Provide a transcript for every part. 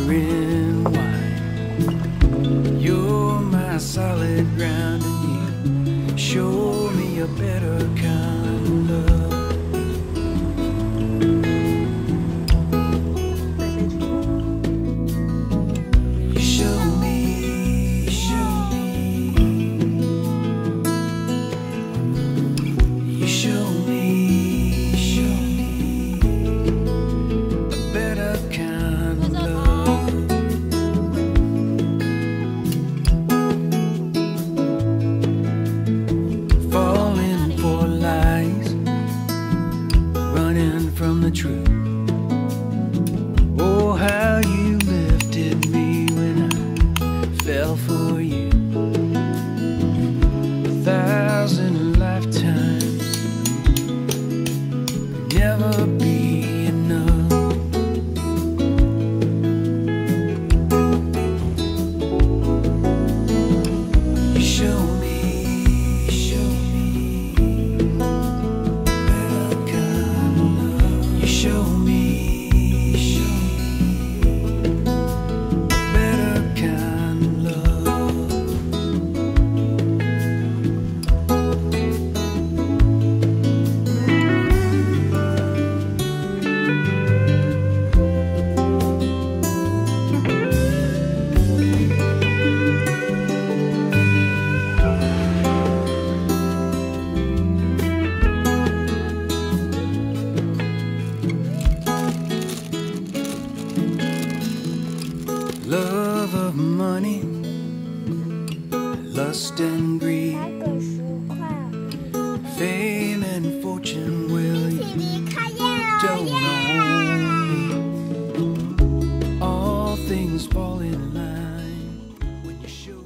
and wide. You're my solid ground, and you show me a better kind of love. You show me a better kind of love. Falling for lies, running from the truth. Oh, how you lifted me when I fell for you. 1,000 lifetimes could never be enough. You show me better kind of love. You show me better kind of love. Love of money, lust and greed, fame and fortune, will you don't own me. All things fall in line when you show.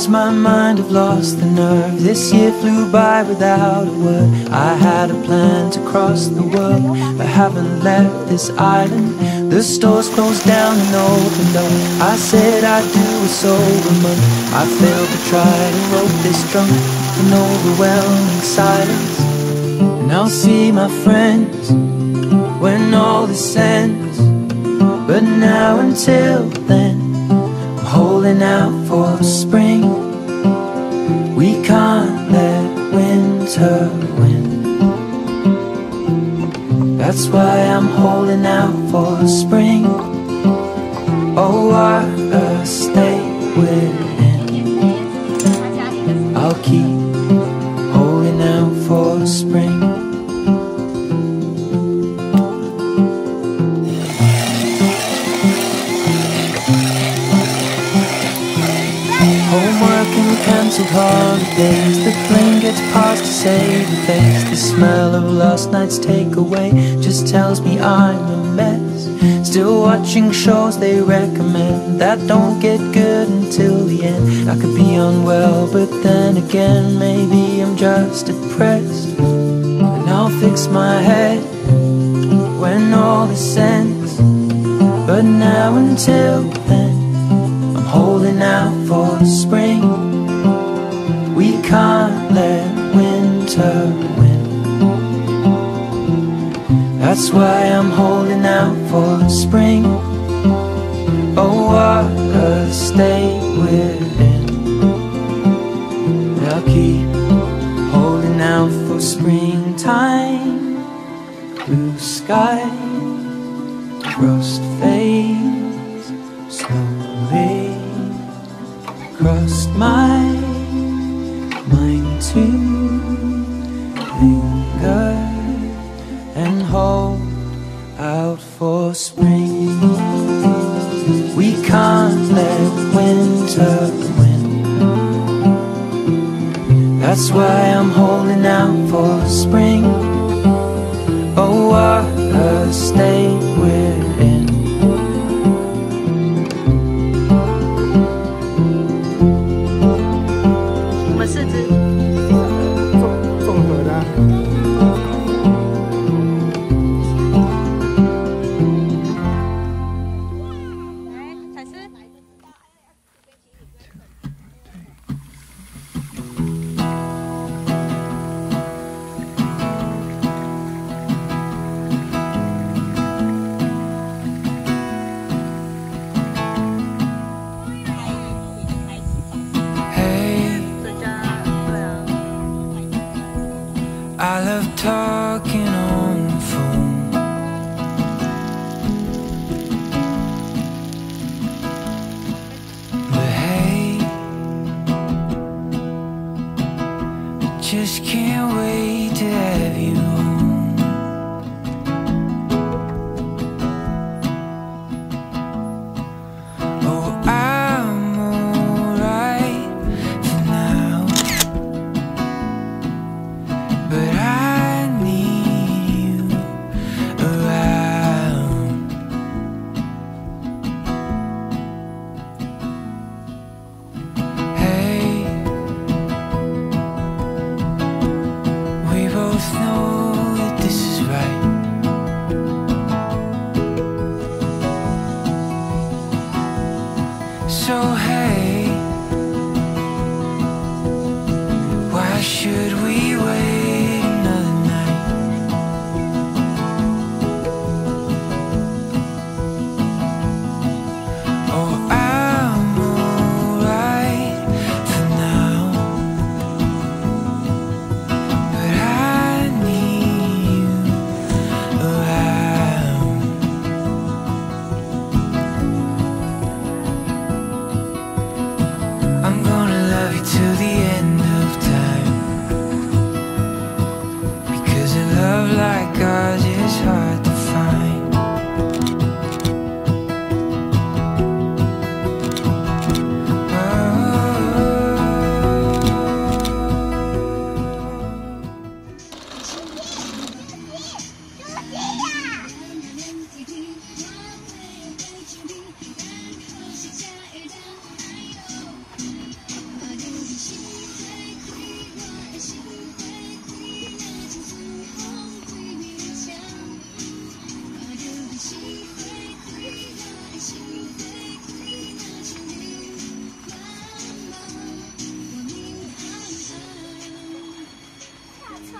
lose my mind, I've lost the nerve. This year flew by without a word. I had a plan to cross the world, but haven't left this island. The stores closed down and opened up. I said I'd do a sober month. I failed to try and wrote this drunk in overwhelming silence. And I'll see my friends when all this ends, but now until then I'm holding out for spring. We can't let winter win. That's why I'm holding out for spring. Oh, water, stay within. I'll keep holding out for spring. Homework and cancelled holidays. The plane gets past to save the face. The smell of last night's takeaway just tells me I'm a mess. Still watching shows they recommend that don't get good until the end. I could be unwell, but then again maybe I'm just depressed. And I'll fix my head when all this ends, but now until then I'm holding out for spring. We can't let winter win. That's why I'm holding out for spring. Oh, water, stay within. I'll keep holding out for springtime. Blue sky, frost fades slowly. Crossed my mind to linger and hold out for spring. We can't let winter win. That's why I'm holding out for spring. Oh, water, stay within. 四只综合的。来，彩丝。错。